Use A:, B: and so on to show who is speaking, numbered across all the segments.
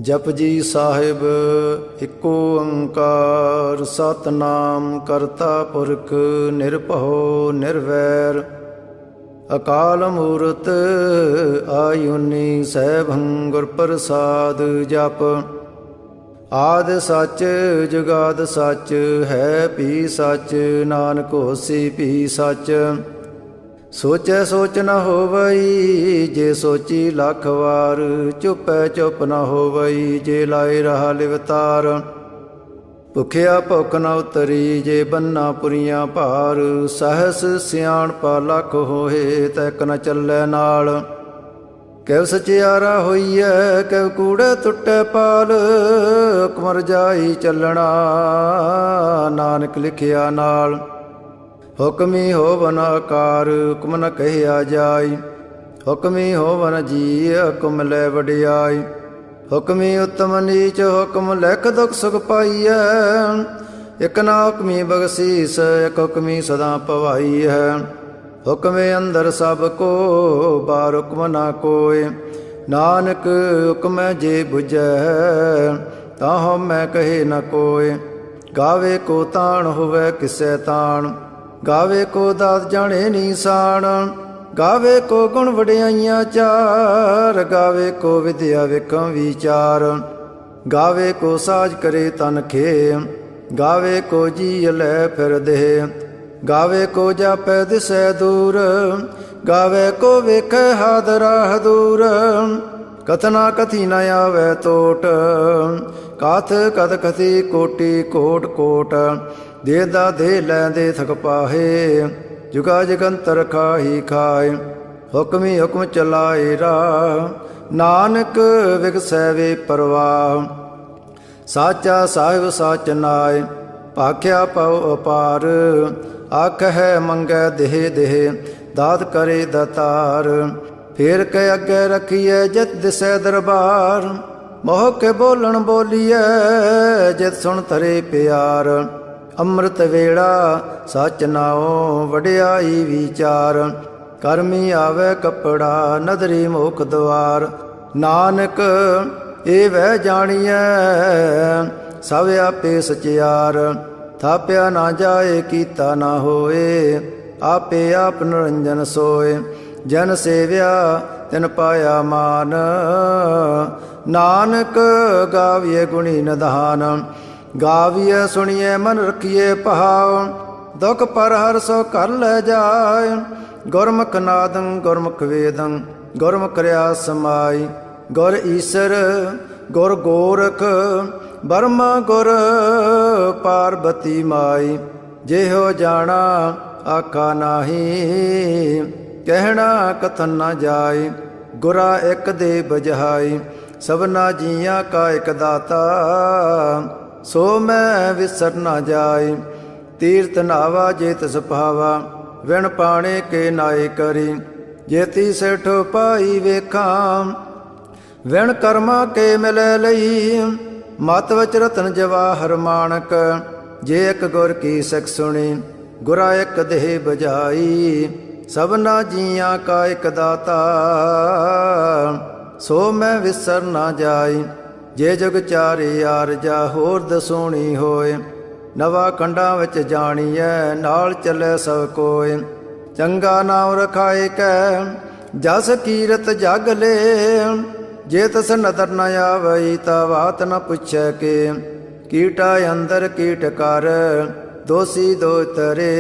A: Japji Sahib eco ओंकार सतनाम करता पुरख निरभउ निर्वैर अकाल मूरत आयुनी सैभं गुर प्रसाद जप आद सच जुगाद सच है भी सच नानक होसी भी सच सोचै सोच न होवई जे सोची लख वार चुपै चुप न होवई जे लाए रहा लिवतार भुखिया भुख न उतरी जे बन्ना पुरियां भार सहस सियाणपा लख होए तैक न चलै नाल कैव सचियारा होईऐ कैव कूड़े टुटै पाल कुमर जाई चलना नानक लिखिया नाल हुक्मी होवन आकार हुक्म न कहिया जाय हुक्मी होवन जी हुक्म लै वडियाई हुक्मी उत्तम नीच हुक्म लिख दुख सुख पाईऐ एक ना हुक्मी बगसीस एक हुक्मी सदा पवाई है हुक्मे अंदर सब को बार हुक्म ना कोय नानक हुक्म जे बुझै ताहो मैं कहे न कोय गावे को ताण होवे किसै ताण गावे को दात जाने नीसान गावे को गुण वडियाइयां चार गावे को विद्या विखम विचार गावे को साज करे तन खे गावे को जी लै फिर दे गावे को जापै दिसै दूर गावे को वेखै हाद राह दूर कथना कथी न आवे तोट काथ कथ कथी कोटि कोट कोट देदा दे लैंदे थक पाहे जुगा जगंतर खाही खाए हुक्मी हुक्म चलाए राह नानक विगसै वे परवाह साचा साहिब साच नाय भाख्या पव अपार आख है मंगै देह देह दात करे दतार फेर के अगे रखिए जित दिसै दरबार मोह के बोलन बोलिए जित सुन तरे प्यार ਅੰਮ੍ਰਿਤ ਵੇਲਾ ਸੱਚ ਨਾਉ ਵਡਿਆਈ ਵਿਚਾਰ ਕਰਮੀ ਆਵੇ ਕੱਪੜਾ ਨਦਰੀ ਮੁਖ ਦੁਆਰ ਨਾਨਕ ਇਹ ਵਹਿ ਜਾਣੀਐ ਸਭ ਆਪੇ ਸਚਿਆਰ ਥਾਪਿਆ ਨਾ ਜਾਏ ਕੀਤਾ ਨਾ ਹੋਏ ਆਪੇ ਆਪ ਨਿਰੰਜਨ ਸੋਏ ਜਨ ਸੇਵਿਆ ਤਿਨ ਪਾਇਆ ਮਾਨ ਨਾਨਕ ਗਾਵੀਏ ਗੁਣੀ ਨਿਧਾਨ गाविए सुनिए मन रखिए भाव दुख पर हर सो कर ले जाए गुरमुख नादं गुरमुख वेदं गुरमुख रया समाई गुर ईसर गुर गोरख बर्मा गुर पार्वती माई जेहो जाना आखा नाही कहना कथन न जाए गुरा एक दे बजहाई सबना जिया का एक दाता सो मैं विसर न जाय तीर्थ नावा जेत सभावा विण पाणे के नाय करी जेती सेठो पाई वेखा विण कर्मा के मिलै लई मत वच रतन जवाहर माणक जे एक गुर की सिख सुनी गुरा एक देह बजाई सबना जिया का एक दाता सो मैं विसर न जाय जे जुग चारे आरजा होर दसोणी होए नवा खंडां विच जाणीਐ नाल चलै सब कोय चंगा नाम रखाए कै जस कीरत जग ले जे तस नदर न आवई ता बात न पुछै के कीटा अंदर कीट कर दोषी दो तरे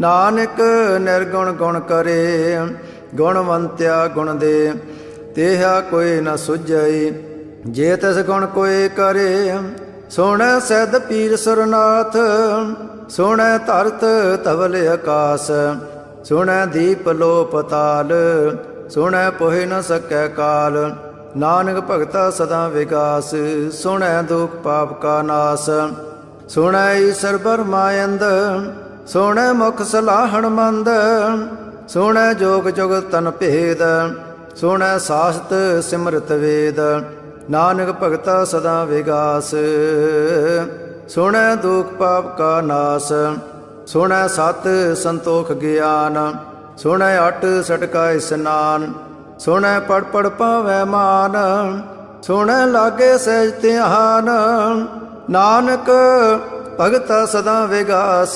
A: नानक निर्गुण गुण करे गुणवंत्या गुण दे तेहा कोई न सुझई जे तस गुण कोई करे सोहणै सैद पीर सुरनाथ सोहणै धरत धवल आकाश सोहणै दीप लो पताल सोहणै पोहि न सकै काल नानक भगता सदा विकास सोहणै दुख पाप का नाश सोहणै ईसर बरमायंद सोहणै मुख सलाहण मंद सोहणै जोग जुग तन भेद सोहणै सासत सिमरत वेद नानक भगता सदा विगास सुनै दुख पाप का नाश सुनै सत संतोख ज्ञान सुनै अट सटका स्नान सुनै पढ़ पढ़ पावै मान ਸੁਣ ਲਾਗੇ ਸਹਿਜ ਧਿਆਨ। ਨਾਨਕ ਭਗਤਾ ਸਦਾ ਵਿਗਾਸ,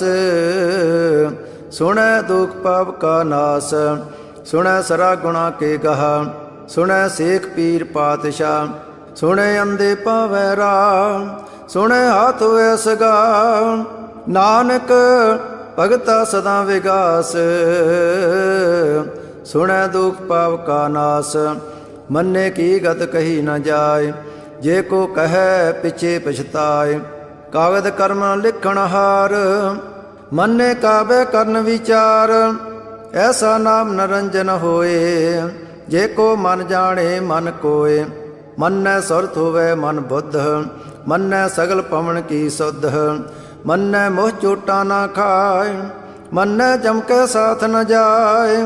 A: ਸੁਣੈ ਦੁਖ ਪਾਪ ਕਾ ਨਾਸ। ਸੁਣੈ ਸਰਾ ਗੁਣਾ ਕੇ ਗਹਾ, ਸੁਣੈ ਸੇਖ ਪੀਰ ਪਾਤਸ਼ਾਹ। ਸੁਣੈ ਅੰਧੇ ਪਾਵੈ ਰਾਹ, ਸੁਣੈ ਹਾਥ ਹੋਇ ਸਗਾ। ਨਾਨਕ ਭਗਤਾ ਸਦਾ ਵਿਗਾਸ, ਸੁਣੈ ਦੁਖ ਪਾਪ ਕਾ ਨਾਸ। ਮੰਨੇ ਕੀ ਗਤ ਕਹੀ ਨ ਜਾਏ, ਜੇ ਕੋ ਕਹੈ ਪਿਛੇ ਪਛਤਾਏ। ਕਾਗਦ ਕਰਮ ਲਿਖਣ ਹਾਰ, ਮੰਨੇ ਕਾਬੈ ਕਰਨ ਵਿਚਾਰ। ਐਸਾ ਨਾਮ ਨਰੰਜਨ ਹੋਏ, ਜੇ ਕੋ ਮਨ ਜਾਣੇ ਮਨ ਕੋਏ। ਮੰਨੈ ਸੁਰਤ ਹੋਵੈ ਮਨ ਬੁੱਧ, ਮੰਨੈ ਸਗਲ ਪਵਨ ਕੀ ਸੁਧ। ਮੰਨੈ ਮੋਹ ਚੋਟਾ ਨਾ ਖਾਏ, ਮੰਨੈ ਜਮ ਕੈ ਸਾਥ ਨ ਜਾਏ।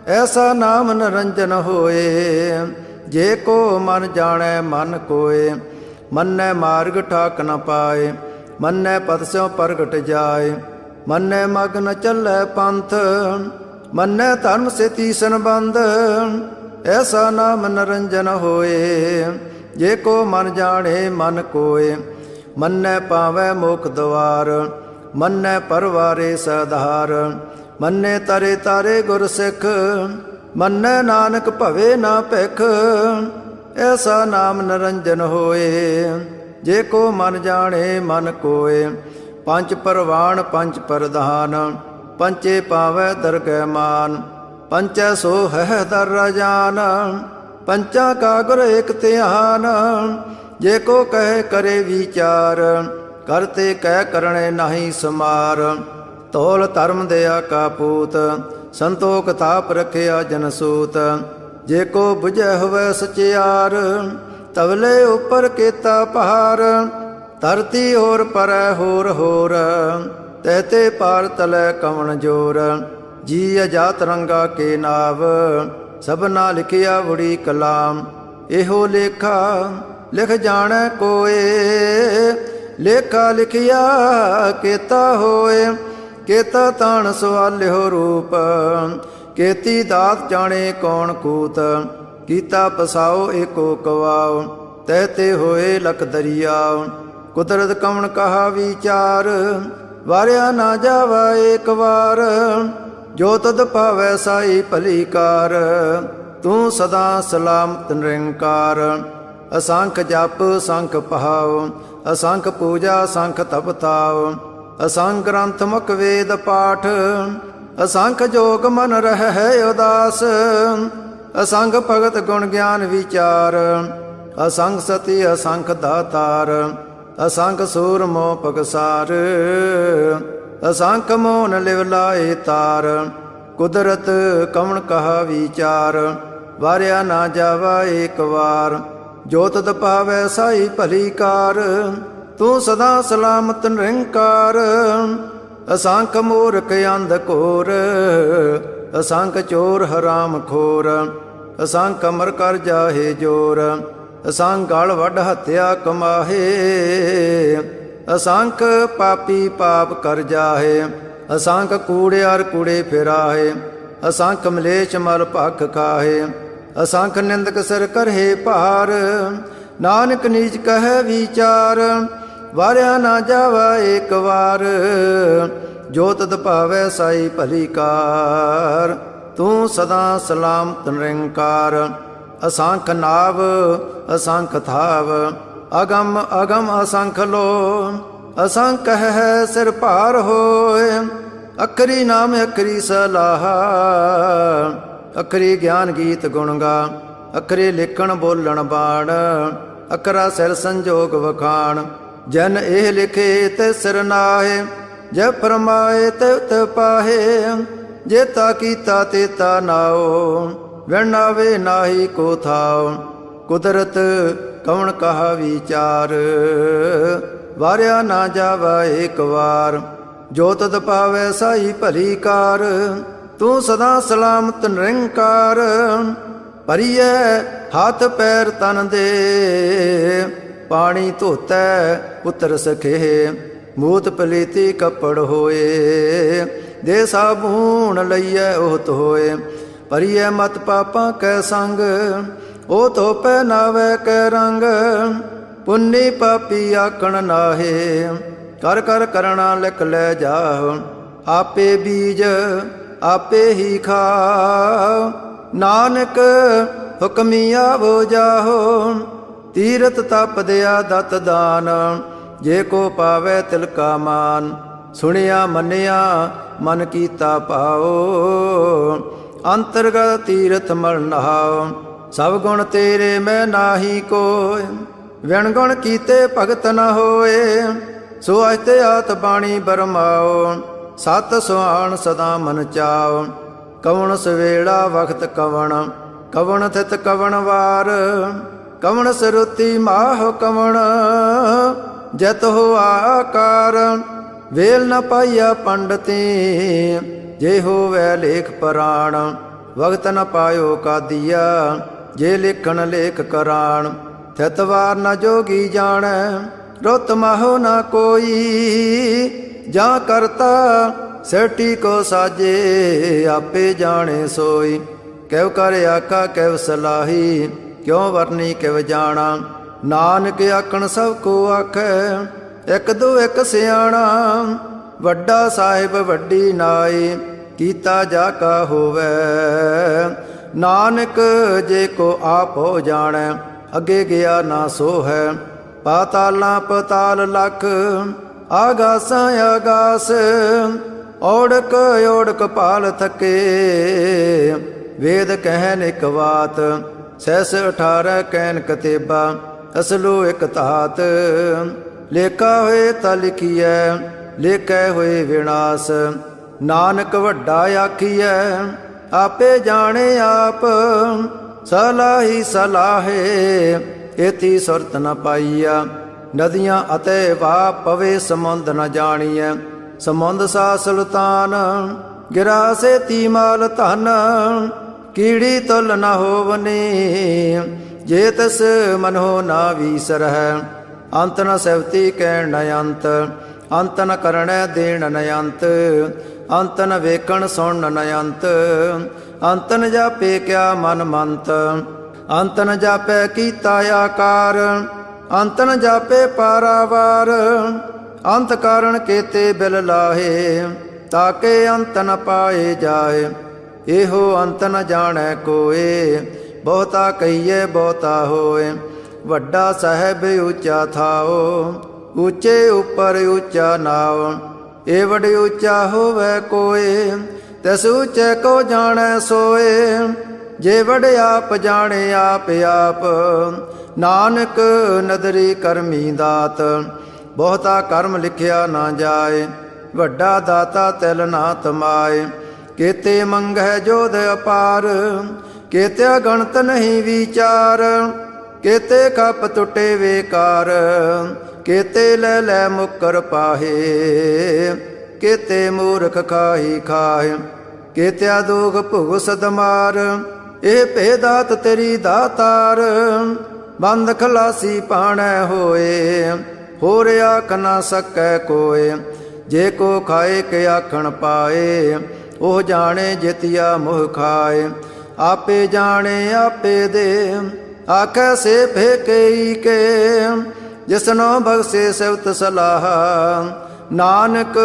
A: ਐਸਾ ਨਾਮ ਨਰੰਜਨ ਹੋਏ, ਜੇ ਕੋ ਮਨ ਜਾਣੈ ਮਨ ਕੋਏ। ਮੰਨੈ ਮਾਰਗ ਠਾਕ ਨ ਪਾਏ, ਮੰਨੈ ਪਦ ਸਿਉ ਪ੍ਰਗਟ ਜਾਏ। ਮੰਨੈ ਮਗ ਨ ਚੱਲੈ ਪੰਥ, ਮੰਨੈ ਧਰਮ ਸੇ ਤੀਸਨ ਬੰਧ। ਐਸਾ ਨਾਮ ਨਰੰਜਨ ਹੋਏ, ਜੇ ਕੋ ਮਨ ਜਾਣੇ ਮਨ ਕੋਏ। ਮੰਨੈ ਪਾਵੈ ਮੁਖ ਦਵਾਰ, ਮੰਨੈ ਪਰਵਾਰੇ ਸਧਾਰ। ਮੰਨੈ ਤਰੇ ਤਾਰੇ ਗੁਰ ਸਿੱਖ, ਮੰਨੈ ਨਾਨਕ ਭਵੇ ਨਾ ਭਿਖ। ਐਸਾ ਨਾਮ ਨਰੰਜਨ ਹੋਏ, ਜੇ ਕੋ ਮਨ ਜਾਣੇ ਮਨ ਕੋਏ। ਪੰਜ ਪਰਵਾਣ ਪੰਜ ਪ੍ਰਧਾਨ, ਪੰਚੇ ਪਾਵੈ ਦਰਗਹਿ ਮਾਨ। ਪੰਚੈ ਸੋ ਹੈ ਦਰ ਰਾਜਾਨ, ਪੰਚਾਂ ਕਾ ਗੁਰ ਏਕ ਧਿਆਨ। ਜੇ ਕੋ ਕਹੇ ਕਰੇ ਵਿਚਾਰ, ਕਰਤੇ ਕਹਿ ਕਰਣੇ ਨਾਹੀ ਸਮਾਰ। ਤੋਲ ਧਰਮ ਦਇਆ ਕਾ ਪੂਤ, ਸੰਤੋਖ ਤਾਪ ਰਖਿਆ ਜਨ ਸੂਤ। ਜੇ ਕੋ ਬੁਝੈ ਹੋਵੈ ਸਚਿਆਰ, ਤਵਲੇ ਉਪਰ ਕੀਤਾ ਪਹਾਰ। ਧਰਤੀ ਹੋਰ ਪਰੈ ਹੋਰ ਹੋਰ, ਤਹਤੇ ਪਾਰ ਤਲੈ ਕਵਣ ਜੋਰ। ਜੀ ਅਜਾਤ ਰੰਗਾ ਕੇ ਨਾਵ, ਸਭਨਾ ਲਿਖਿਆ ਵੜੀ ਕਲਾਮ। ਇਹੋ ਲੇਖਾ ਲਿਖ ਜਾਣੈ ਕੋਏ, ਲੇਖਾ ਲਿਖਿਆ ਕੀਤਾ ਹੋਏ। ਕੇਤਾ ਤਾਣ ਸਵਾਲਿਓ ਰੂਪ, ਕੇਤੀ ਦਾਤ ਜਾਣੇ ਕੌਣ ਕੂਤ। ਕੀਤਾ ਪਸਾਓ ਏਕੋ ਕਵਾਓ, ਤਹਤੇ ਹੋਏ ਲਖ ਦਰਿਆਓ। ਕੁਦਰਤ ਕਵਣ ਕਹਾ ਵਿਚਾਰ, ਵਾਰਿਆ ਨਾ ਜਾਵਾ ਏਕ ਵਾਰ। ਜੋ ਤਦ ਭਾਵੈ ਸਾਈ ਭਲੀ ਕਾਰ, ਤੂੰ ਸਦਾ ਸਲਾਮਤ ਨਿਰੰਕਾਰ। ਅਸੰਖ ਜਪ ਸੰਖ ਪਹਾਉ, ਅਸੰਖ ਪੂਜਾ ਸੰਖ ਤਪ ਤਾਉ। ਅਸੰਖ ਗ੍ਰੰਥ ਮੁਖ ਵੇਦ ਪਾਠ, ਅਸੰਖ ਜੋਗ ਮਨ ਰਹਿ ਉਦਾਸ। ਅਸੰਖ ਭਗਤ ਗੁਣ ਗਿਆਨ ਵਿਚਾਰ, ਅਸੰਖ ਸਤੀ ਅਸੰਖ ਦਾਤਾਰ। ਅਸੰਖ ਸੂਰ ਮੋਹ ਪਗਸਾਰ, ਅਸੰਖ ਮੋਨ ਲਿਵ ਲਾਏ ਤਾਰ। ਕੁਦਰਤ ਕਵਣ ਕਹਾ ਵਿਚਾਰ, ਵਾਰਿਆ ਨਾ ਜਾਵਾ ਏਕ ਵਾਰ। ਜੋ ਤਦ ਭਾਵੈ ਸਾਈ ਭਲੀ ਕਾਰ, ਤੂੰ ਸਦਾ ਸਲਾਮਤ ਨਿਰੰਕਾਰ। ਅਸੰਖ ਮੂਰਖ ਅੰਧ ਘੋਰ, ਅਸੰਖ ਚੋਰ ਹਰਾਮ ਖੋਰ। ਅਸੰਖ ਅਮਰ ਕਰ ਜਾਹੇ ਜੋਰ, ਅਸੰਖ ਗਲ ਵੱਢ ਹੱਤਿਆ ਕਮਾਹੇ। ਅਸੰਖ ਪਾਪੀ ਪਾਪ ਕਰ ਜਾਹੇ, ਅਸੰਖ ਕੂੜਿਆਰ ਕੂੜੇ ਫਿਰਾਹੇ। ਅਸੰਖ ਮਲੇਛ ਮਲ ਭਖ ਖਾਹੇ, ਅਸੰਖ ਨਿੰਦਕ ਸਿਰ ਕਰਹੇ ਭਾਰ। ਨਾਨਕ ਨੀਚ ਕਹੈ ਵਿਚਾਰ, ਵਾਰਿਆ ਨਾ ਜਾਵਾ ਏਕ ਵਾਰ। ਜੋ ਤਦ ਭਾਵੈ ਸਾਈ ਭਲੀ ਕਾਰ, ਤੂੰ ਸਦਾ ਸਲਾਮਤ ਨਿਰੰਕਾਰ। ਅਸੰਖ ਨਾਵ ਅਸੰਖ ਥਾਵ, ਅਗਮ ਅਗਮ ਅਸੰਖ ਲੋ। ਅਸੰਖ ਹੈ ਸਿਰ ਭਾਰ ਹੋਏ, ਅਖਰੀ ਨਾਮ ਅਖਰੀ ਸਲਾਹ। ਅਖਰੀ ਗਿਆਨ ਗੀਤ ਗੁਣ ਗਾ, ਅਖਰੇ ਲਿਖਣ ਬੋਲਣ ਬਾਣ। ਅਖਰਾ ਸਿਰ ਸੰਜੋਗ ਵਖਾਣ, ਜਨ ਇਹ ਲਿਖੇ ਤੇ ਸਿਰ ਨਾਹੇ। ਜੇ ਫਰਮਾਏ ਤੇ ਪਾਹੇ, ਜੇਤਾ ਕੀਤਾ ਤੇਤਾ ਨਾਓ। ਵਿਣਾਵੇ ਨਾਹੀ ਕੋ ਥਾਓ, ਕੁਦਰਤ ਕਵਣ ਕਹਾ ਵਿਚਾਰ। ਵਾਰਿਆ ਨਾ ਜਾਵਾ ਏਕ ਵਾਰ, ਜੋ ਤਦ ਪਾਵੈ ਸਾਈ ਭਲੀ ਕਾਰ। ਤੂੰ ਸਦਾ ਸਲਾਮਤ ਨਿਰੰਕਾਰ। ਭਰੀਐ ਹੱਥ ਪੈਰ ਤਨ ਦੇ, ਪਾਣੀ ਧੋਤੈ ਪੁੱਤਰ ਸਖੇ। ਮੂਤ ਪਲੀਤੀ ਕੱਪੜ ਹੋਏ, ਦੇ ਸਾਬੂਣ ਲਈਐ ਉਹਤ ਹੋਏ। ਭਰੀਐ ਮਤ ਪਾਪਾਂ ਕੈ ਸੰਗ, ਉਹ ਧੋ ਪਹਿਨਾਵੇ ਕੈ ਰੰਗ, ਪੁੰਨੀ ਪਾਪੀ ਆਕਣ ਨਾਹੇ। ਕਰ ਕਰ ਕਰਣਾ ਲਿਖ ਲੈ ਜਾਹੁ, ਆਪੇ ਬੀਜ ਆਪੇ ਹੀ ਖਾਉ। ਨਾਨਕ ਹੁਕਮੀ ਆਵੋ ਜਾਹੋ, ਤੀਰਥ ਤਪ ਦਿਆ ਦਤ ਦਾਨ। ਜੇ ਕੋ ਪਾਵੇ ਤਿਲ ਕਾ ਮਾਨ, ਸੁਣਿਆ ਮੰਨਿਆ ਮਨ ਕੀਤਾ ਭਾਉ। ਅੰਤਰਗਤ ਤੀਰਥ ਮਲ ਨਹਾਉ, ਸਭ ਗੁਣ ਤੇਰੇ ਮੈਂ ਨਾਹੀ ਕੋਇ। ਵਿਣ ਗੁਣ ਕੀਤੇ ਭਗਤ ਨ ਹੋਏ, ਸੋ ਅਸਤੇ ਆਤ ਬਾਣੀ ਬਰਮਾਓ। ਸਤ ਸੁਹਾਣ ਸਦਾ ਮਨ ਚਾਉ, ਕਵਣ ਸਵੇਲਾ ਵਖਤ ਕਵਣ। ਕਵਣ ਥਿਤ ਕਵਣ ਵਾਰ, ਕਵਣ ਸਰੁਤੀ ਮਾਹ ਕਵਣ। ਜਤ ਹੋ ਆਕਾਰ, ਵੇਲ ਨ ਪਾਈਆ ਪੰਡਤੀ। ਜੇ ਹੋਵੈ ਲੇਖ ਪੁਰਾਣ, ਵਖਤ ਨ ਪਾਇਓ ਕਾਦੀਆ। ਜੇ ਲਿਖਣ ਲੇਖ ਕਰਾਣ, ਥਿਤ ਵਾਰ ਨ ਜੋਗੀ ਜਾਣੈ। ਰੁੱਤ ਮਾਹੋ ਨ ਕੋਈ, ਜਾਂ ਕਰਤਾ ਸੇਟੀ ਕੋ ਸਾਜੇ। ਆਪੇ ਜਾਣੇ ਸੋਈ, ਕਿਵ ਕਰ ਆਖਾ ਕਿਵ ਸਲਾਹੀ। ਕਿਉ ਵਰਨੀ ਕਿਵ ਜਾਣਾ, ਨਾਨਕ ਆਖਣ ਸਭ ਕੋ ਆਖੈ। ਇਕ ਦੋ ਇਕ ਸਿਆਣਾ, ਵੱਡਾ ਸਾਹਿਬ ਵੱਡੀ ਨਾਈ। ਕੀਤਾ ਜਾ ਕਾ ਹੋਵੈ, ਨਾਨਕ ਜੇ ਕੋ ਆਪ ਹੋ ਜਾਣੈ। ਅੱਗੇ ਗਿਆ ਨਾ ਸੋ ਹੈ, ਪਾਤਾਲਾਂ ਪਤਾਲ ਲਖ। ਆਗਾਸਾਂ ਆਗਾਸ, ਔੜਕ ਔੜਕ ਪਾਲ ਥਕੇ। ਵੇਦ ਕਹਿਨ ਇਕ ਬਾਤ, ਸਹਿਸ 18 ਕਹਿਨ ਕਤੇਬਾ। ਅਸਲੋ ਇਕ ਧਾਤ, ਲੇਖਾ ਹੋਏ ਤਾ ਲਿਖੀਐ। ਲੇਖੈ ਹੋਏ ਵਿਨਾਸ਼, ਨਾਨਕ ਵੱਡਾ ਆਖੀਐ। ਆਪੇ ਜਾਣੇ ਆਪ, ਸਲਾਹੀ ਸਲਾਹੇ। ਏਤੀ ਸੁਰਤ ਨ ਪਾਈਆ, ਨਦੀਆਂ ਅਤੇ ਵਾ ਪਵੇ ਸਮੁੰਦ ਨ ਜਾਣੀਐ। ਸਮੁੰਦ ਸਾ ਸੁਲਤਾਨ, ਗਿਰਾ ਸੇਤੀ ਮਾਲ ਧਨ। ਕੀੜੀ ਤੁਲ ਨ ਹੋਵਨੀ, ਜੇ ਤਿਸ ਮਨੋ ਨਾ ਵੀਸਰਹਿ। ਅੰਤ ਨ ਸੈਵਤੀ ਕਹਿਣ ਨ ਅੰਤ, ਅੰਤ ਨ ਕਰਣੈ ਦੇਣ ਨ ਅੰਤ। ਅੰਤ ਨ ਵੇਖਣ ਸੁਣਨ ਨ ਅੰਤ, ਅੰਤ ਨ ਜਾਪੇ ਕਿਆ ਮਨ ਮੰਤ। ਅੰਤ ਨ ਜਾਪੈ ਕੀਤਾ ਆਕਾਰ, ਅੰਤ ਨ ਜਾਪੇ ਪਾਰਾਵਾਰ। ਅੰਤ ਕਾਰਣ ਕੇਤੇ ਬਿਲ ਲਾਹੇ, ਤਾਕੇ ਅੰਤ ਨ ਪਾਏ ਜਾਏ। ਇਹੋ ਅੰਤ ਨ ਜਾਣੈ ਕੋਏ, ਬਹੁਤਾ ਕਹੀਏ ਬਹੁਤਾ ਹੋਏ। ਵੱਡਾ ਸਾਹਿਬ ਉੱਚਾ ਥਾਓ, ਉੱਚੇ ਉੱਪਰ ਉੱਚਾ ਨਾਉ। ਏ ਵਡ ਉੱਚਾ ਹੋਵੇ ਕੋਏ, ਤਿਸ ਉੱਚੇ ਕੋ ਜਾਣੈ ਸੋਏ। ਜੇ ਵਡ ਆਪ ਜਾਣੇ ਆਪ ਆਪ, ਨਾਨਕ ਨਦਰੀ ਕਰਮੀ ਦਾਤ। ਬਹੁਤਾ ਕਰਮ ਲਿਖਿਆ ਨਾ ਜਾਏ, ਵੱਡਾ ਦਾਤਾ ਤਿਲ ਨਾ ਤਮਾਏ। ਕੇਤੇ ਮੰਗਹਿ ਜੋਧ ਅਪਾਰ, ਕੇਤਿਆ ਗਣਤ ਨਹੀਂ ਵਿਚਾਰ। ਕੇਤੇ ਖਪ ਟੁੱਟੇ ਵੇਕਾਰ, ਕੇਤੇ ਲੈ ਲੈ ਮੁਕਰ ਪਾਹੇ। ਕੇਤੇ ਮੂਰਖ ਖਾਹੀ ਖਾਹੇ, ਕੇਤਿਆ ਦੋਖ ਭੁਗ ਸਦਮਾਰ। ਇਹ ਭੇਦਾਤ ਤੇਰੀ ਦਾਤਾਰ, ਬੰਦ ਖਲਾਸੀ ਪਾਣੈ ਹੋਏ। ਹੋਰ ਆਖ ਨਾ ਸਕੈ ਕੋਏ, ਜੇ ਕੋ ਖਾਏ ਕੇ ਆਖਣ ਪਾਏ। ਉਹ ਜਾਣੇ ਜਿਤਿਆ ਮੋਹ ਖਾਏ, ਆਪੇ ਜਾਣੇ ਆਪੇ ਦੇ। ਆਖੈ ਸੇ ਫੇਕਈ ਕੇ, ਜਿਸਨੋ ਬਖਸ਼ੇ ਸਿਵਤ ਸਲਾਹ। ਨਾਨਕ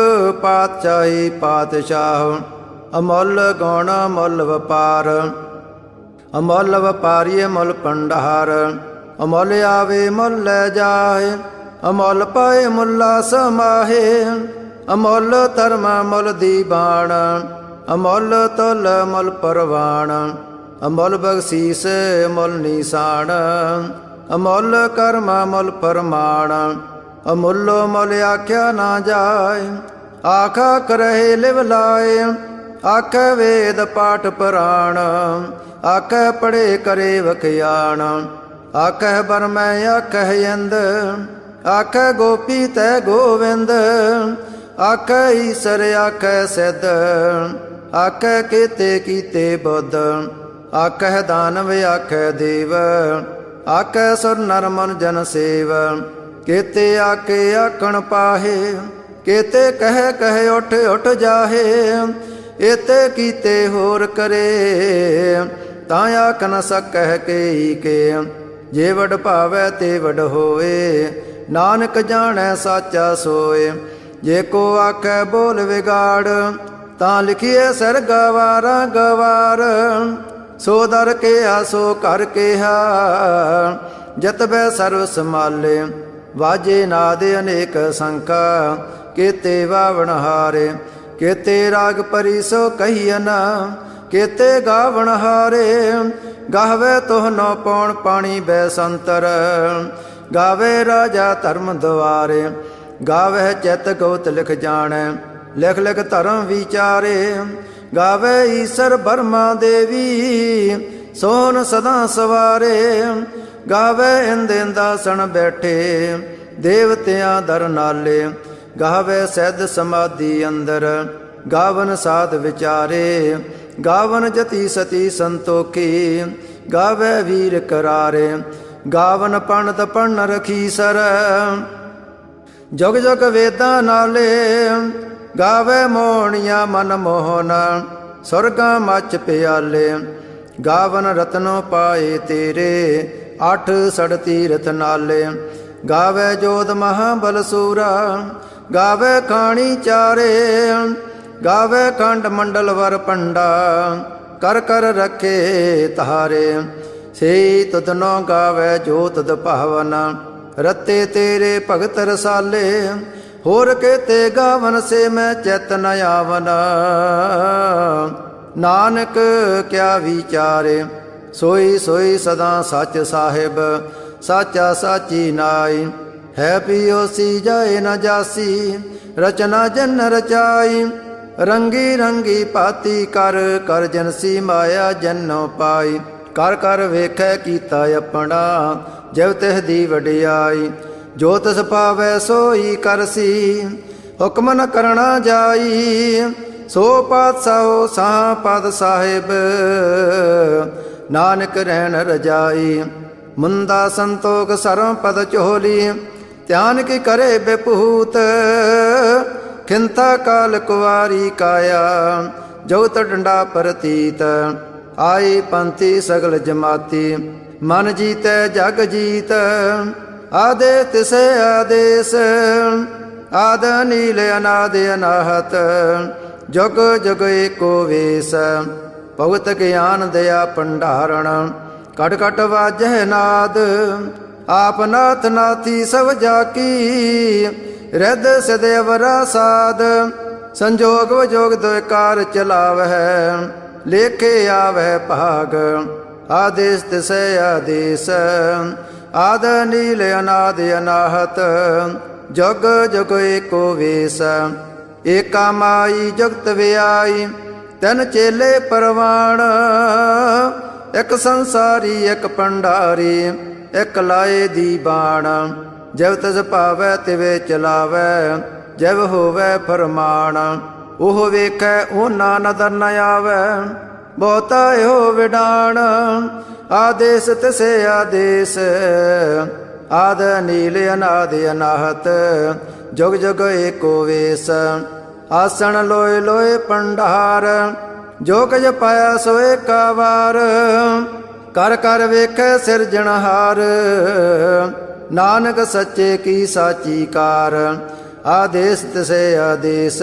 A: ਪਾਤਸ਼ਾਹੀ ਪਾਤਸ਼ਾਹ, ਅਮੁੱਲ ਗੁਣ ਮੁੱਲ ਵਪਾਰ। ਅਮੁੱਲ ਵਪਾਰੀਏ ਮੁੱਲ ਭੰਡਾਰ, ਅਮੁੱਲ ਆਵੇ ਮੁੱਲ ਲੈ ਜਾਏ। ਅਮੁੱਲ ਪਾਏ ਮੁੱਲਾ ਸਮਾਹੇ, ਅਮੁੱਲ ਧਰਮ ਮੁੱਲ ਦੀਵਾਨ। ਅਮੁੱਲ ਤੁਲ ਮੁੱਲ ਪਰਵਾਨ, ਅਮੁੱਲ ਬਖਸ਼ੀਸ ਮੁੱਲ ਨੀਸਾਨ। ਅਮੁੱਲ ਕਰਮ ਮੁੱਲ ਪਰਮਾਣ, ਅਮੁੱਲੋ ਮੁੱਲ ਆਖਿਆ ਨਾ ਜਾਏ। ਆਖਾ ਕਰਹਿ ਲਿਵ ਲਾਏ, ਆਖੈ ਵੇਦ ਪਾਠ ਪੁਰਾਣ। ਆਖੈ ਪੜੇ ਕਰੇ ਵਖਿਆਣ, ਆਖੈ ਬਰਮੈ ਆਖੈ ਇੰਦ। ਆਖੈ ਗੋਪੀ ਤੈ ਗੋਵਿੰਦ, ਆਖੈ ਈਸਰ ਆਖੈ ਸਿੱਧ। ਆਖੈ ਕੇਤੇ ਕੀਤੇ ਬੁੱਧ, ਆਖੈ ਦਾਨਵ ਆਖੈ ਦੇਵ। ਆਖੈ ਸੁਰ ਨਰ ਮਨ ਜਨ ਸੇਵ, ਕੇਤੇ ਆਕੇ ਆਖਣ ਪਾਹੇ। ਕੇਤੇ ਕਹਿ ਕਹਿ ਉਠ ਉਠ ਜਾਹੇ, ਏਤੇ ਕੀਤੇ ਹੋਰ ਕਰੇ। ਤਾਂ ਆਖ ਨ ਸਕਹਿ ਕੇ ਕੇ। ਜੇ ਵਡ ਭਾਵੈ ਤੇ ਵਡ ਹੋਏ, ਨਾਨਕ ਜਾਣੈ ਸਾਚਾ ਸੋਏ। ਜੇ ਕੋ ਆਖੈ ਬੋਲ ਵਿਗਾੜ, ਤਾਂ ਲਿਖੀਏ ਸਿਰ ਗਵਾਰਾ ਗਵਾਰ। ਸੋ ਦਰ ਕਿਹਾ ਸੋ ਕਰ ਕਿਹਾ, ਜਤਬੈ ਸਰਵ ਸਮਾਲੇ। ਵਾਜੇ ਨਾਦ ਅਨੇਕ ਸੰਖਾ, ਕੇਤੇ ਵਾਵਣ ਹਾਰੇ। ਕੇਤੇ ਰਾਗ ਪਰੀ ਸੋ ਕਹੀਅਨ, ਕੇਤੇ ਗਾਵਣ ਹਾਰੇ। ਗਾਵੇ ਤੋਹ ਨੋ ਪੌਣ ਪਾਣੀ ਬੈ ਸੰਤਰ, ਗਾਵੇ ਰਾਜਾ ਧਰਮ ਦੁਆਰੇ। ਗਾਵੇ ਚਿਤ ਗੋਤ ਲਿਖ ਜਾਣੈ, ਲਿਖ ਲਿਖ ਧਰਮ ਵਿਚਾਰੇ। ਗਾਵੇ ਈਸਰ ਬਰਮਾ ਦੇਵੀ, ਸੋਨ ਸਦਾ ਸਵਾਰੇ। ਗਾਵੇ ਇੰਦ ਇੰਦਾਸਣ ਬੈਠੇ, ਦੇਵਤਿਆਂ ਦਰ ਨਾਲੇ। ਗਾਵੇ ਸਿੱਧ ਸਮਾਧੀ ਅੰਦਰ, ਗਾਵਨ ਸਾਧ ਵਿਚਾਰੇ। ਗਾਵਨ ਜਤੀ ਸਤੀ ਸੰਤੋਖੀ, ਗਾਵੇ ਵੀਰ ਕਰਾਰੇ। ਗਾਵਨ ਪੰਡਤ ਪੜਨ ਰਖੀ ਸਰ, ਜੁਗ ਜੁਗ ਵੇਦਾਂ ਨਾਲੇ। ਗਾਵੇ ਮੋਹਣੀਆਂ ਮਨ ਮੋਹਨ, ਸੁਰਗਾਂ ਮੱਚ ਪਿਆਲੇ। ਗਾਵਨ ਰਤਨੋ ਪਾਏ ਤੇਰੇ, ਅੱਠ ਸੜ ਤੀਰਥ ਨਾਲੇ। ਗਾਵੇ ਜੋਧ ਮਹਾਬਲ ਸੂਰਾ, ਗਾਵੇ ਖਾਣੀ ਚਾਰੇ। ਗਾਵੇ ਖੰਡ ਮੰਡਲ ਵਰ ਪੰਡਾ, ਕਰ ਕਰ ਰਖੇ ਤਾਰੇ। ਸੇ ਤੁਧਨੋ ਗਾਵੇ ਜੋ ਤੁਧ ਭਾਵਨ, ਰਤੇ ਤੇਰੇ ਭਗਤ ਰਸਾਲੇ। ਹੋਰ ਕੇਤੇ ਗਾਵਨ ਸੇ ਮੈਂ ਚਿਤ ਨ ਆਵਨ, ਨਾਨਕ ਕਿਆ ਵਿਚਾਰੇ। ਸੋਈ ਸੋਈ ਸਦਾ ਸੱਚ ਸਾਹਿਬ, ਸਾਚਾ ਸਾਚੀ ਨਾਈ। ਹੈ ਪਿਓਸੀ ਜਾਏ ਨ ਜਾਸੀ, ਰਚਨਾ ਜਨ ਰਚਾਈ। ਰੰਗੀ ਰੰਗੀ ਭਾਤੀ ਕਰ, ਕਰ ਜਨਸੀ ਮਾਇਆ ਜਨੋ ਪਾਈ। ਕਰ ਕਰ ਵੇਖੈ ਕੀਤਾ ਆਪਣਾ, ਜਿਵ ਤਿਹ ਦੀ ਵਡਿਆਈ। ਜੋ ਤਿਸ ਪਾਵੈ ਸੋਈ ਕਰਸੀ, ਹੁਕਮ ਨ ਕਰਣਾ ਜਾਈ। ਸੋ ਪਾਤਸ਼ਾਹੋ ਸਾਹ ਪਦ ਸਾਹਿਬ, ਨਾਨਕ ਰਹਿਣ ਰਜਾਈ। ਮੁੰਦਾ ਸੰਤੋਖ ਸਰਮ ਪਦ ਚੋਲੀ, ਧਿਆਨ ਕੀ ਕਰੇ ਬੇਪੂਤ। ਖਿੰਤਾ ਕਾਲ ਕੁਵਾਰੀ ਕਾਇਆ, ਜਉਤ ਡੰਡਾ ਪ੍ਰਤੀਤ। ਆਈ ਪੰਥੀ ਸਗਲ ਜਮਾਤੀ, ਮਨ ਜੀਤੈ ਜਗ ਜੀਤ। ਆਦੇ ਤਿਸੇ ਆਦੇਸ, ਆਦ ਨੀਲ ਅਨਾਦ ਅਨਾਹਤ। ਜੁਗ ਜੁਗ ਏਕੋ ਵੇਸ, ਭਗਤ ਗਿਆਨ ਦਇਆ ਭੰਡਾਰਣ। ਕਟ ਕਟ ਵਾਜਹਿ ਨਾਦ, ਆਪ ਨਾਥ ਨਾਥੀ ਸਭ ਜਾਕੀ। ਰਿੱਧ ਸਿਧ ਅਵਰਾ ਸਾਧ, ਸੰਜੋਗ ਵਿਜੋਗ ਦੁਇ ਕਾਰ ਚਲਾਵਹਿ। ਲੇਖੇ ਆਵਹਿ ਭਾਗ, ਆਦੇਸ ਤਿਸੈ ਆਦੇਸ। ਆਦ ਨੀਲ ਅਨਾਦ ਅਨਾਹਤ, ਜੁਗ ਜੁਗ ਏਕੋ ਵੇਸ। ਏਕਾ ਮਾਈ ਜੁਗਤ ਵਿਆਈ, ਤਿਨ ਚੇਲੇ ਪਰਵਾਣ। ਇਕ ਸੰਸਾਰੀ ਇਕ ਭੰਡਾਰੀ, ਇਕ ਲਾਏ ਦੀ ਬਾਣ। ਜਿਵ ਤਿਸ ਭਾਵੈ ਤਿਵੇ ਚਲਾਵੈ, ਜਿਵ ਹੋਵੈ ਫਰਮਾਨ। ਉਹ ਵੇਖੈ ਉਹਨਾਂ ਨਦਰ ਨ ਆਵੈ, ਬਹੁਤਾ ਇਹੋ ਵਿਡਾਣ। ਆਦੇਸ ਤਿਸੇ ਆਦੇਸ, ਆਦ ਨੀਲ ਅਨਾਦ ਅਨਾਹਤ। ਜੁਗ ਜੁਗ ਏਕੋ ਵੇਸ, ਆਸਣ ਲੋਏ ਲੋਏ ਭੰਡਾਰ। ਜੋ ਕੁਝ ਪਾਇਆ ਸੋ ਏਕਾ ਵਾਰ, ਕਰ ਕਰ ਵੇਖੈ ਸਿਰਜਣਹਾਰ। ਨਾਨਕ ਸੱਚੇ ਕੀ ਸਾਚੀ ਕਾਰ। ਆਦੇਸ ਤਿਸੇ ਆਦੇਸ,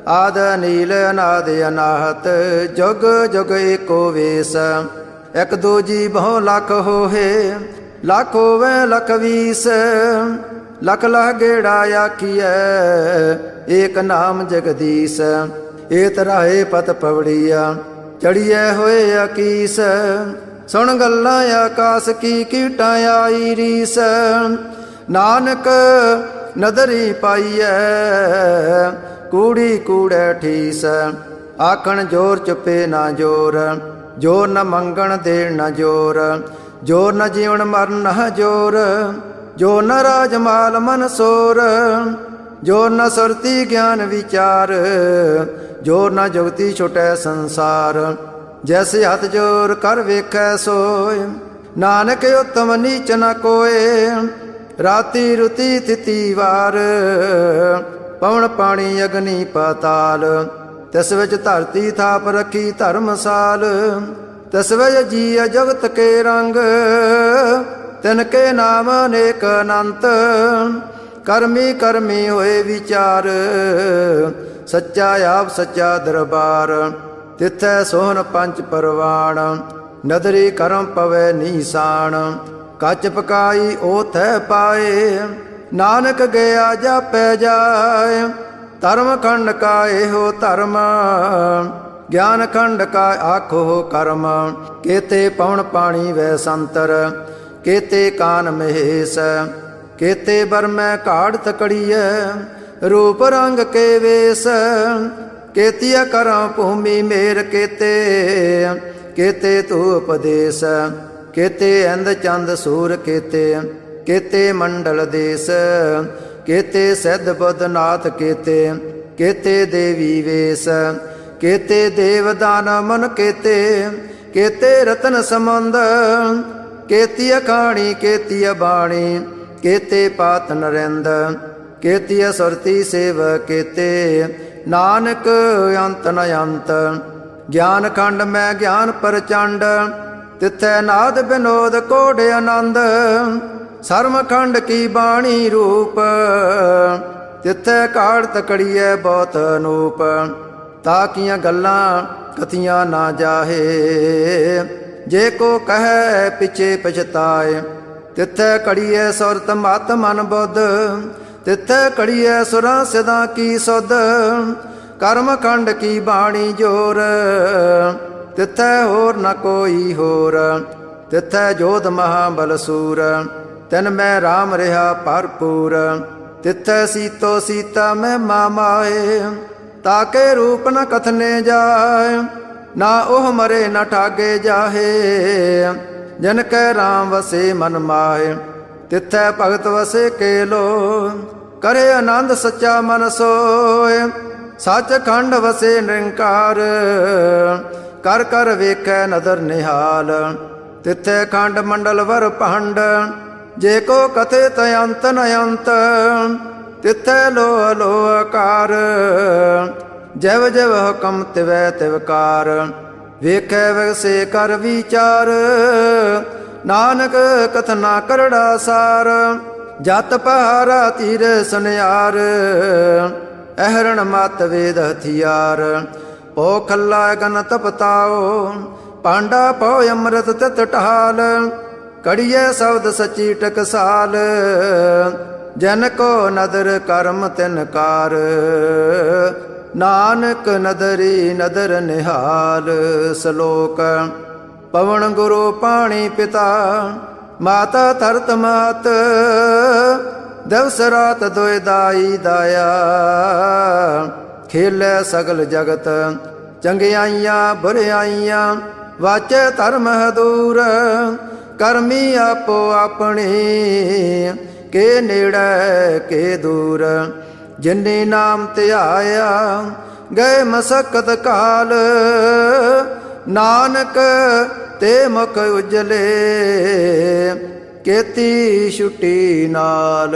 A: ਆਦ ਨੀਲ ਅਨਾਦ ਅਨਾਹਤ। ਜੁਗ ਜੁਗ ਏਕੋ ਵੇਸ, ਇਕ ਦੂਜੀ ਬਹੁ ਲੱਖ ਹੋਏ। ਲੱਖ ਹੋਵੇ ਲੱਖ ਵੀਸ, ਲਖ ਲਖ ਗੇੜਾ ਆਖੀਐ, ਏਕ ਨਾਮ ਜਗਦੀਸ਼। ਏ ਤਰਾਏ ਪਤ ਪਵੜੀਆ, ਚੜੀਐ ਹੋਏ ਅਕੀਸ। ਸੁਣ ਗੱਲਾਂ ਆਕਾਸ ਕੀ ਕੀਟਾਂ ਆਈ ਰੀਸ। ਨਾਨਕ ਨਦਰੀ ਪਾਈਐ, ਕੂੜੀ ਕੂੜੈ ਠੀਸ। ਆਖਣ ਜੋਰ ਚੁੱਪੇ ਨਾ ਜੋਰ, ਜੋਰ ਨ ਮੰਗਣ ਦੇਣ ਨ ਜੋਰ। ਜੋਰ ਨ ਜੀਵਨ ਮਰਨ ਨ ਜੋਰ, ਜੋ ਨ ਰਾਜ ਮਾਲ ਮਨ ਸੋਰ। ਜੋ ਨ ਸੁਰਤੀ ਗਿਆਨ ਵਿਚਾਰ, ਜੋ ਨ ਜੁਗਤੀ ਛੁਟੈ ਸੰਸਾਰ। ਜੈਸੇ ਹੱਥ ਜੋਰ ਕਰ ਵੇਖੈ ਸੋਏ, ਨਾਨਕ ਉਤਮ ਨੀਚ ਨ ਕੋਏ। ਰਾਤੀ ਰੁਤੀ ਤਿਤੀ ਵਾਰ, ਪਵਨ ਪਾਣੀ ਅਗਨੀ ਪਾਤਾਲ। ਤਿਸ ਵਿੱਚ ਧਰਤੀ ਥਾਪ ਰੱਖੀ ਧਰਮਸਾਲ। तस्वय जीय जगत के रंग, तिनके नाम अनेक अनंत। कर्मी कर्मी होए विचार, सच्चा आप सच्चा दरबार। तिथै सोहन पंच परवाण, नदरी करम पवै नीसान। कच पकाई ओथै पाए, नानक गया जापै जाय। धर्म खंड का एहो धर्म, ज्ञान खंड का आखो कर्म। केते पवन पाणी वै संतर, केते कान महेश। केते बर में काढ़ तकड़िय, रूप रंग के वेश। केतिया करम भूमि मेर केते, केते तू उपदेश। केते इंद चंद सूर केते, केते मंडल देश। केते सिद्ध बुद्ध नाथ केते, केते देवी वेश। केते देव दान मन केते, केते रतन संबंध। केती अखाणी केती बाणी, केते पात नरेंद। केती सुरती सेव केते, नानक अंत न अंत। ज्ञान खंड में ज्ञान प्रचंड, तिथै नाद विनोद कोड आनंद। सर्म खंड की बाणी रूप, तिथै काढ़ तकड़िए बहुत अनूप। ताकियां गल्लां कथियां ना जाहे, जे को कहे पिछे पछताए। तिथै कड़िए सुरत मत मन बुद्ध, तिथै कड़िए सुरां सिदां की सुध। कर्म खंड की बाणी जोर, तिथै होर न कोई होर। तिथै जोध महाबल सूर, तिन मैं राम रहा भरपूर। तिथै सीतो सीता में मामाए, ताके रूप न कथने जाए। ना ओह मरे न ठागे जाहे, जिनकै राम वसे मन माहे। तिथै भगत वसे केलो, करे आनंद सच्चा मन सोए। सच खंड वसे निरंकार, कर कर वेखै नदर निहाल। तिथै खंड मंडल वर भंड, जे को कथे तयंत नयंत। तिथै लोह लोह कार, जव जव हुकम तिवै तिवकार। वेखै वैसे कर विचार, नानक कथना करड़ा सार। जत पहारा तीर सुनियार, अहरण मत वेद हथियार। पो खल्ला गन तपताओ, पांडा पो अमृत तित टहाल। कड़िए शब्द सची टकसाल, जन को नदर कर्म तिनकार। नानक नदरी नदर निहाल। श्लोक। पवन गुरु पाणी पिता, माता धरत मात। दिवस रात दोय दाई दाया, खेलै सगल जगत। चंगियाइयां बुरियाइयां, वाचे धर्म दूर। करमी आपो अपनी, के नेड़े के दूर। जिन्नी नाम ध्याया, गए मसकत काल। नानक ते मुख उजले, केती छुट्टी नाल।